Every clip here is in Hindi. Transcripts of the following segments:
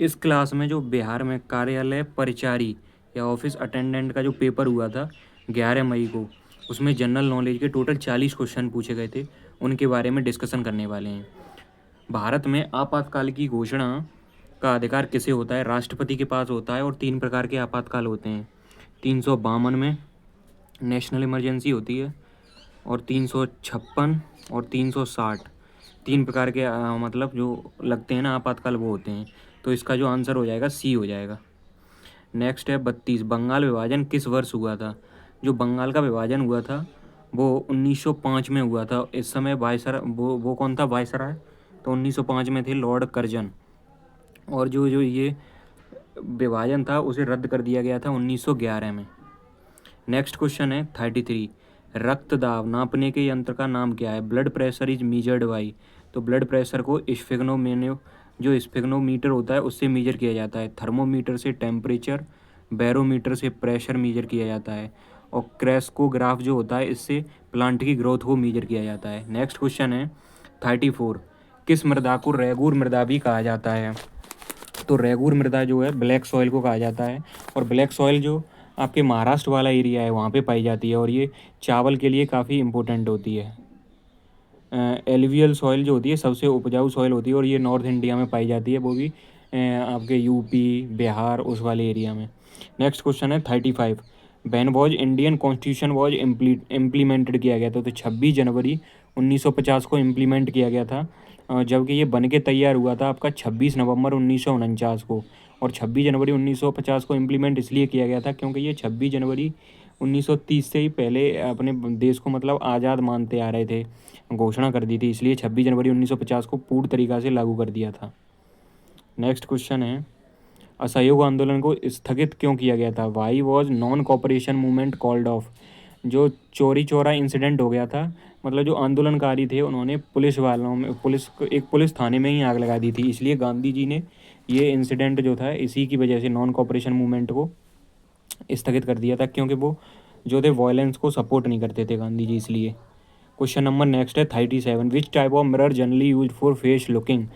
इस क्लास में जो बिहार में कार्यालय परिचारी या ऑफिस अटेंडेंट का जो पेपर हुआ था 11 मई को, उसमें जनरल नॉलेज के टोटल 40 क्वेश्चन पूछे गए थे। उनके बारे में डिस्कशन करने वाले हैं। भारत में आपातकाल की घोषणा का अधिकार किसे होता है? राष्ट्रपति के पास होता है। और 3 प्रकार के आपातकाल होते हैं। 352 में नेशनल इमरजेंसी होती है, और 356 और 360, 3 प्रकार के मतलब जो लगते हैं ना आपातकाल, वो होते हैं। तो इसका जो आंसर हो जाएगा सी हो जाएगा। नेक्स्ट है 32, बंगाल विभाजन किस वर्ष हुआ था? जो बंगाल का विभाजन हुआ था वो 1905 में हुआ था। इस समय वायसराय वो कौन था वायसराय? तो 1905 में थे लॉर्ड कर्जन। और जो जो ये विभाजन था उसे रद्द कर दिया गया था 1911 में। नेक्स्ट क्वेश्चन है 33, रक्त दाब नापने के यंत्र का नाम क्या है? Blood pressure is measured by. तो ब्लड प्रेशर को स्फिग्नोमेनो जो स्फिग्नोमीटर होता है उससे मेजर किया जाता है। थर्मोमीटर से टेम्परेचर, बैरोमीटर से प्रेशर मेजर किया जाता है, और क्रेस्कोग्राफ जो होता है इससे प्लांट की ग्रोथ को मेजर किया जाता है। नेक्स्ट क्वेश्चन है 34, किस मृदा को रेगूर मृदा भी कहा जाता है? तो रेगूर मृदा जो है ब्लैक सॉइल को कहा जाता है। और ब्लैक सॉइल जो आपके महाराष्ट्र वाला एरिया है वहाँ पे पाई जाती है, और ये चावल के लिए काफ़ी इम्पोर्टेंट होती है। एलुवियल सॉइल जो होती है सबसे उपजाऊ सॉइल होती है, और ये नॉर्थ इंडिया में पाई जाती है, वो भी आपके यूपी बिहार उस वाले एरिया में। नेक्स्ट क्वेश्चन है 35, when was Indian constitution was implemented किया गया था? तो 26 जनवरी 1950 को इम्प्लीमेंट किया गया था, जबकि ये बन के तैयार हुआ था आपका 26 नवंबर 1949 को। और 26 जनवरी 1950 को इम्प्लीमेंट इसलिए किया गया था क्योंकि ये 26 जनवरी 1930 से ही पहले अपने देश को मतलब आज़ाद मानते आ रहे थे, घोषणा कर दी थी, इसलिए 26 जनवरी 1950 को पूर्ण तरीक़ा से लागू कर दिया था। नेक्स्ट क्वेश्चन है, असहयोग आंदोलन को स्थगित क्यों किया गया था? Why was non cooperation movement called off. जो चोरी चोरा इंसिडेंट हो गया था, मतलब जो आंदोलनकारी थे उन्होंने पुलिस वालों में एक पुलिस थाने में ही आग लगा दी थी, इसलिए गांधी जी ने ये इंसिडेंट जो था इसी की वजह से नॉन कॉपरेशन मूवमेंट को स्थगित कर दिया था, क्योंकि वो जो थे वायलेंस को सपोर्ट नहीं करते थे गांधी जी, इसलिए। क्वेश्चन नंबर नेक्स्ट है 37, which type of mirror generally use for face looking.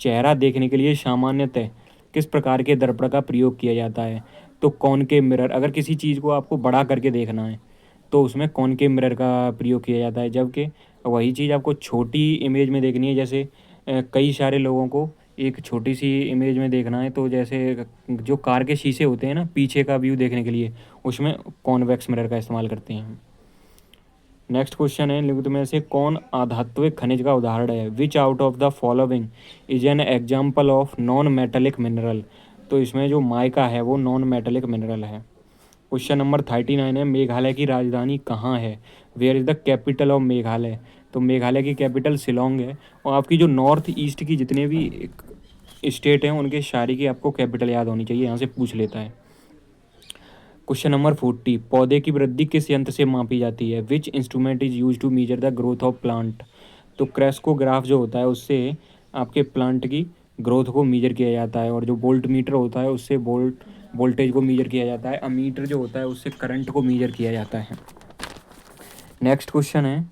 चेहरा देखने के लिए सामान्यतः किस प्रकार के दर्पण का प्रयोग किया जाता है? तो कॉनकेव मिरर। अगर किसी चीज़ को आपको बड़ा करके देखना है तो उसमें कॉनकेव मिरर का प्रयोग किया जाता है, जबकि वही चीज़ आपको छोटी इमेज में देखनी है, जैसे कई सारे लोगों को एक छोटी सी इमेज में देखना है, तो जैसे जो कार के शीशे होते हैं ना पीछे का व्यू देखने के लिए, उसमें कॉन्वेक्स मिरर का इस्तेमाल करते हैं। नेक्स्ट क्वेश्चन है, निम्न में से कौन आधात्विक खनिज का उदाहरण है? Which out of the following is an example of non metallic mineral. तो इसमें जो माइका है वो नॉन मेटेलिक मिनरल है। क्वेश्चन नंबर 39 है, मेघालय की राजधानी कहाँ है? Where is the capital of Meghalaya. तो मेघालय की कैपिटल शिलोंग है। और आपकी जो नॉर्थ ईस्ट की जितने भी स्टेट हैं उनके सारी की आपको कैपिटल याद होनी चाहिए, यहाँ से पूछ लेता है। क्वेश्चन नंबर 40, पौधे की वृद्धि किस यंत्र से मापी जाती है? Which instrument is use to measure the growth of plant. तो क्रेस्कोग्राफ जो होता है उससे आपके प्लांट की ग्रोथ को मेजर किया जाता है, और जो वोल्ट मीटर होता है उससे वोल्टेज को मेजर किया जाता है। अमीटर जो होता है उससे करंट को मेजर किया जाता है। नेक्स्ट क्वेश्चन है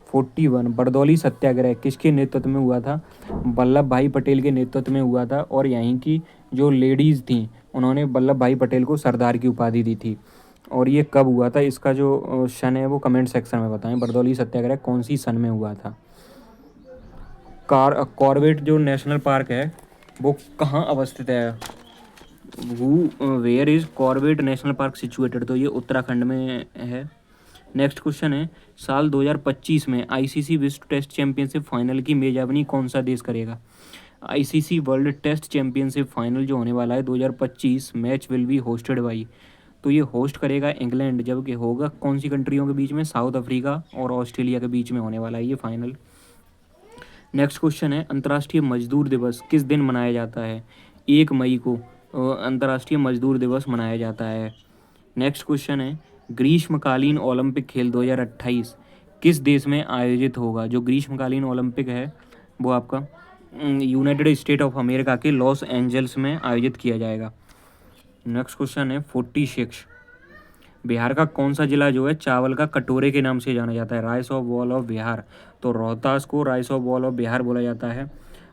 41, बरदौली सत्याग्रह किसके नेतृत्व में हुआ था? वल्लभ भाई पटेल के नेतृत्व में हुआ था, और यहीं की जो लेडीज़ थी उन्होंने वल्लभ भाई पटेल को सरदार की उपाधि दी थी। और ये कब हुआ था, इसका जो सन है वो कमेंट सेक्शन में बताएं। बरदौली सत्याग्रह कौन सी सन में हुआ था? कॉर्बेट जो नेशनल पार्क है वो कहाँ अवस्थित है? Where is Corbett national park situated. तो ये उत्तराखंड में है। नेक्स्ट क्वेश्चन है, साल 2025 में आईसीसी विश्व टेस्ट चैंपियनशिप फाइनल की मेजबानी कौन सा देश करेगा? ICC world test championship final जो होने वाला है 2025, match will be hosted by. तो ये होस्ट करेगा इंग्लैंड, जबकि होगा कौन सी कंट्रियों के बीच में? साउथ अफ्रीका और ऑस्ट्रेलिया के बीच में होने वाला है ये फाइनल। नेक्स्ट क्वेश्चन है, अंतर्राष्ट्रीय मजदूर दिवस किस दिन मनाया जाता है? 1 मई को अंतर्राष्ट्रीय मजदूर दिवस मनाया जाता है। नेक्स्ट क्वेश्चन है, ग्रीष्मकालीन ओलंपिक खेल 2028 किस देश में आयोजित होगा? जो ग्रीष्मकालीन ओलंपिक है वो आपका यूनाइटेड स्टेट ऑफ अमेरिका के लॉस एंजल्स में आयोजित किया जाएगा। नेक्स्ट क्वेश्चन है 46, बिहार का कौन सा जिला जो है चावल का कटोरे के नाम से जाना जाता है? Rice of ball of Bihar. तो रोहतास को rice of ball of Bihar बोला जाता है।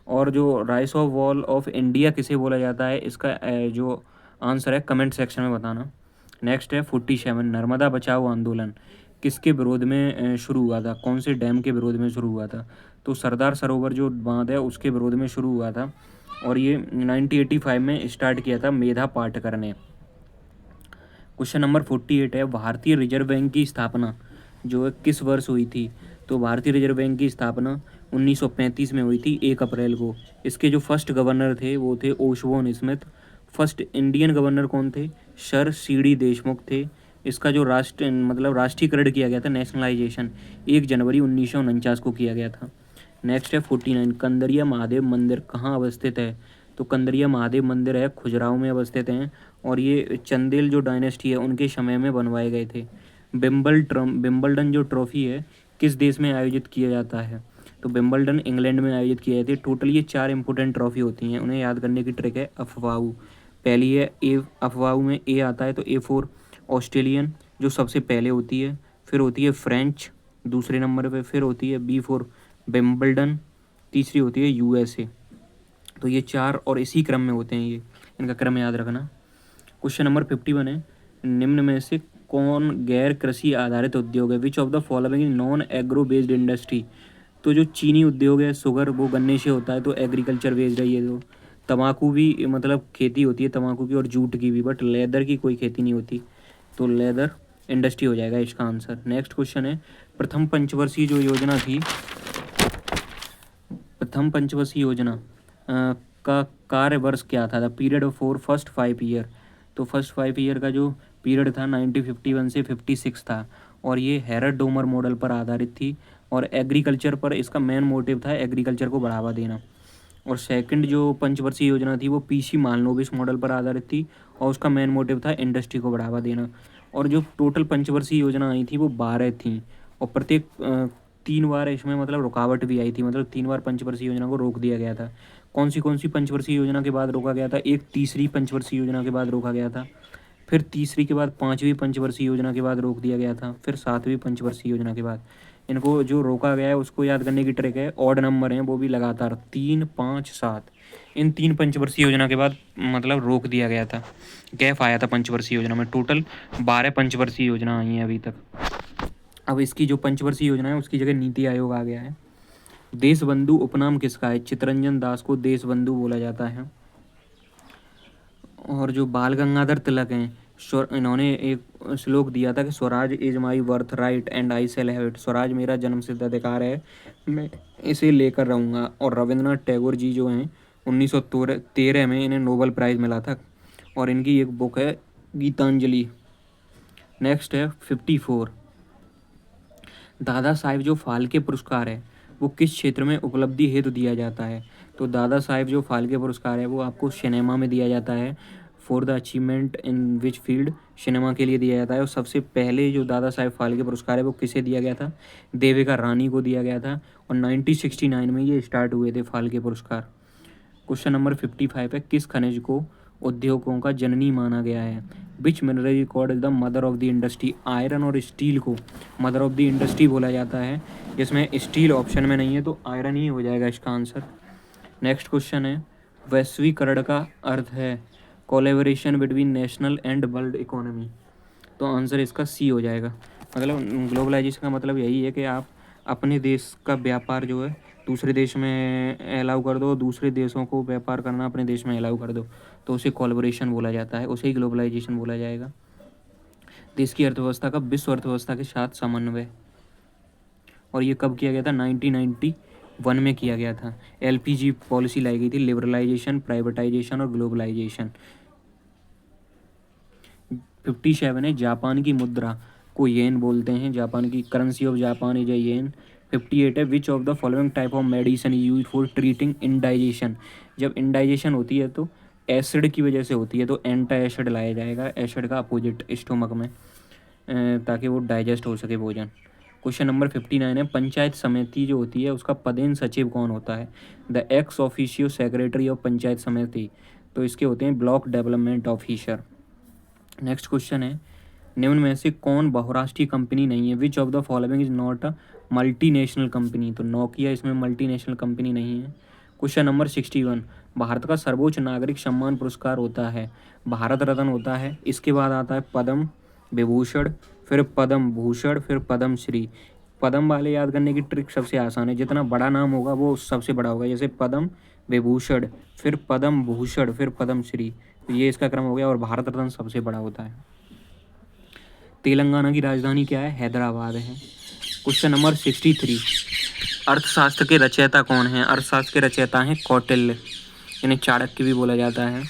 और जो rice of wall of India किसे बोला जाता है, इसका जो आंसर है कमेंट सेक्शन में बताना। नेक्स्ट है 47, नर्मदा बचाओ आंदोलन किसके विरोध में शुरू हुआ था, कौन से डैम के विरोध में शुरू हुआ था, तो सरदार सरोवर जो बांध है उसके विरोध में शुरू हुआ था, और ये 1985 में स्टार्ट किया था मेधा पाटकर ने। क्वेश्चन नंबर 48 है, भारतीय रिजर्व बैंक की स्थापना जो है किस वर्ष हुई थी, तो भारतीय रिजर्व बैंक की स्थापना 1935 में हुई थी 1 अप्रैल को। इसके जो फर्स्ट गवर्नर थे वो थे ओशबोर्न स्मिथ। फर्स्ट इंडियन गवर्नर कौन थे, सर सी.डी. देशमुख थे। इसका जो राष्ट्रीयकरण किया गया था, नेशनलाइजेशन, 1 जनवरी 1949 को किया गया था। नेक्स्ट है 49, कंदरिया महादेव मंदिर कहाँ अवस्थित है, तो कंदरिया महादेव मंदिर है खुजराहो में अवस्थित हैं, और ये चंदेल जो डायनेस्टी है उनके समय में बनवाए गए थे। विंबलडन जो ट्रॉफी है किस देश में आयोजित किया जाता है, तो विंबलडन इंग्लैंड में आयोजित किए जाते हैं। टोटल ये 4 इंपॉर्टेंट ट्रॉफी होती हैं, उन्हें याद करने की ट्रिक है अफवाहू। पहली है ए, अफवाहू में ए आता है तो A4 ऑस्ट्रेलियन जो सबसे पहले होती है, फिर होती है फ्रेंच दूसरे नंबर पे, फिर होती है B4 विंबलडन, तीसरी होती है USA। तो ये 4 और इसी क्रम में होते हैं, ये इनका क्रम याद रखना। क्वेश्चन नंबर 51 है, निम्न में से कौन गैर कृषि आधारित उद्योग है, which of the following non agro based industry, तो जो चीनी उद्योग है, शुगर वो गन्ने से होता है तो एग्रीकल्चर बेस्ड है ये। तो तम्बाकू भी खेती होती है तम्बाकू की और जूट की भी, बट लेदर की कोई खेती नहीं होती, तो लेदर इंडस्ट्री हो जाएगा इसका आंसर। नेक्स्ट क्वेश्चन है, प्रथम पंचवर्षीय जो योजना थी, प्रथम पंचवर्षीय योजना का कार्य वर्ष क्या था, the period for first 5 year, तो फर्स्ट 5 ईयर का जो पीरियड था 1951 से 56 था, और ये हैरड डोमर मॉडल पर आधारित थी, और एग्रीकल्चर पर इसका मेन मोटिव था एग्रीकल्चर को बढ़ावा देना। और सेकंड जो पंचवर्षीय योजना थी वो PC मालनोबिस मॉडल पर आधारित थी, और उसका मेन मोटिव था इंडस्ट्री को बढ़ावा देना। और जो टोटल पंचवर्षीय योजना आई थी वो 12 थी, और प्रत्येक 3 बार इसमें रुकावट भी आई थी, 3 बार पंचवर्षीय योजना को रोक दिया गया था। कौन सी पंचवर्षीय योजना के बाद रोका गया था, एक तीसरी पंचवर्षीय योजना के बाद रोका गया था, फिर तीसरी के बाद 5वीं पंचवर्षीय योजना के बाद रोक दिया गया था, फिर 7वीं पंचवर्षीय योजना के बाद। इनको जो रोका गया है उसको याद करने की ट्रिक है, ऑड नंबर हैं वो भी लगातार 3, 5, 7, इन 3 पंचवर्षीय योजना के बाद रोक दिया गया था, गैप आया था पंचवर्षीय योजना में। टोटल 12 पंचवर्षीय योजना आई हैं अभी तक। अब इसकी जो पंचवर्षीय योजना है उसकी जगह नीति आयोग आ गया है। देश बंधु उपनाम किसका है, चित्तरंजन दास को देश बंधु बोला जाता है। और जो बाल गंगाधर तिलक हैं, इन्होंने एक श्लोक दिया था कि Swaraj is my birth right and I shall have it, Swaraj मेरा जन्मसिद्ध अधिकार है, मैं इसे लेकर रहूँगा। और रविंद्रनाथ टैगोर जी जो हैं 1913 में इन्हें नोबेल प्राइज़ मिला था, और इनकी एक बुक है गीतांजलि। नेक्स्ट है 54, दादा साहेब जो फाल्के पुरस्कार है वो किस क्षेत्र में उपलब्धि हेतु दिया जाता है, तो दादा साहेब जो फाल्के पुरस्कार है वो आपको सिनेमा में दिया जाता है, for the achievement in which field, cinema के लिए दिया जाता है। और सबसे पहले जो दादा साहेब फाल्के पुरस्कार है वो किसे दिया गया था, देविका रानी को दिया गया था, और 1969 में ये स्टार्ट हुए थे फाल्के पुरस्कार। क्वेश्चन नंबर 55 है, किस खनिज को उद्योगों का जननी माना गया है, विच mineral record is the mother of the industry, iron और स्टील को मदर ऑफ द इंडस्ट्री बोला जाता है, जिसमें स्टील ऑप्शन में नहीं है तो आयरन ही हो जाएगा इसका आंसर। नेक्स्ट क्वेश्चन है, वैश्वीकरण का अर्थ है collaboration between national and world economy, तो आंसर इसका C हो जाएगा। ग्लोबलाइजेशन का मतलब यही है कि आप अपने देश का व्यापार जो है दूसरे देश में अलाउ कर दो, दूसरे देशों को व्यापार करना अपने देश में अलाउ कर दो, तो उसे कोलैबोरेशन बोला जाता है, उसे ही ग्लोबलाइजेशन बोला जाएगा। देश की अर्थव्यवस्था का विश्व अर्थव्यवस्था के साथ समन्वय, और ये कब किया गया था, 1991 में किया गया था। LPG पॉलिसी लाई गई थी, लिबरलाइजेशन, प्राइवेटाइजेशन और ग्लोबलाइजेशन। 57 है, जापान की मुद्रा को येन बोलते हैं, जापान की currency of Japan is a yen. 58 है, which of the following type of medicine use for treating indigestion, जब इंडाइजेशन होती है तो एसिड की वजह से होती है तो एंटा एसिड लाया जाएगा, एसिड का अपोजिट स्टोमक में, ताकि वो डाइजेस्ट हो सके भोजन। क्वेश्चन नंबर 59 है, पंचायत समिति जो होती है उसका पदेन सचिव कौन होता है, the ex officio secretary of panchayat समिति, तो इसके होते हैं block development officer. Next question है, निम्न में से कौन बहुराष्ट्रीय कंपनी नहीं है, which of the following is not a multinational company, तो नोकिया इसमें मल्टीनेशनल कंपनी नहीं है। क्वेश्चन नंबर 61, भारत का सर्वोच्च नागरिक सम्मान पुरस्कार होता है भारत रत्न होता है। इसके बाद आता है पद्म विभूषण, फिर पद्म भूषण, फिर पद्म श्री। पद्म वाले याद करने की ट्रिक सबसे आसान है, जितना बड़ा नाम होगा वो सबसे बड़ा होगा, जैसे पद्म विभूषण, फिर पद्म भूषण, फिर पद्म श्री। तो ये इसका क्रम हो गया और भारत रत्न सबसे बड़ा होता है। तेलंगाना की राजधानी क्या है? हैदराबाद है। क्वेश्चन नंबर 63, अर्थशास्त्र के रचयिता कौन है? अर्थशास्त्र के रचयिता हैं कौटिल्य, इन्हें चाणक्य भी बोला जाता है।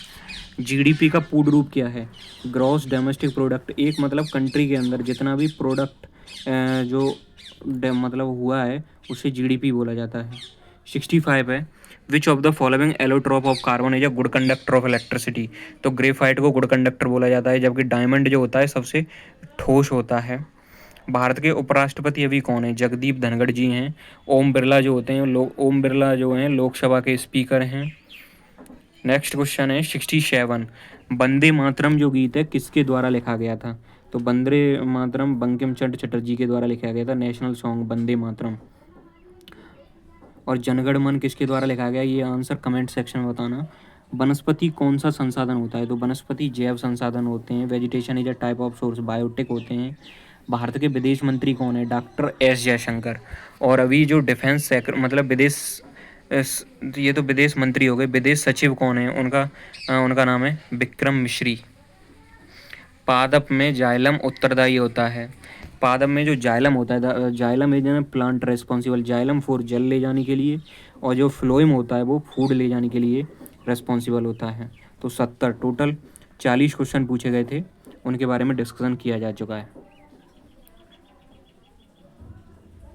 जीडीपी का पूर्ण रूप क्या है? Gross domestic product. एक मतलब कंट्री के अंदर जितना भी प्रोडक्ट जो मतलब हुआ है उसे जीडीपी बोला जाता है। 65 है, which of the following allotrope of carbon is a good conductor of electricity. तो ग्रेफाइट को गुड कंडक्टर बोला जाता है, जबकि डायमंड जो होता है सबसे ठोस होता है। भारत के उपराष्ट्रपति अभी कौन है? जगदीप धनखड़ जी हैं। ओम बिरला जो होते हैं ओम बिरला जो हैं लोकसभा के स्पीकर हैं। नेक्स्ट क्वेश्चन है 67, वंदे मातरम जो गीत है किसके द्वारा लिखा गया था? तो वंदे मातरम बंकिम चंद्र चटर्जी के द्वारा लिखा गया था, नेशनल सॉन्ग वंदे मातरम। और जनगण मन किसके द्वारा लिखा गया? ये आंसर कमेंट सेक्शन में बताना। वनस्पति कौन सा संसाधन होता है? तो वनस्पति जैव संसाधन होते हैं। Vegetation is a type of source, biotic होते हैं। भारत के विदेश मंत्री कौन है? Doctor S Jaishankar. और अभी जो डिफेंस मतलब ये तो विदेश मंत्री हो गए, विदेश सचिव कौन है? उनका नाम है विक्रम मिश्री। पादप में जाइलम उत्तरदायी होता है। पादप में जो जाइलम होता है, xylem is plant responsible, xylem for जल ले जाने के लिए, और जो फ्लोएम होता है वो फूड ले जाने के लिए रेस्पॉन्सिबल होता है। तो 70 टोटल 40 क्वेश्चन पूछे गए थे, उनके बारे में डिस्कशन किया जा चुका है।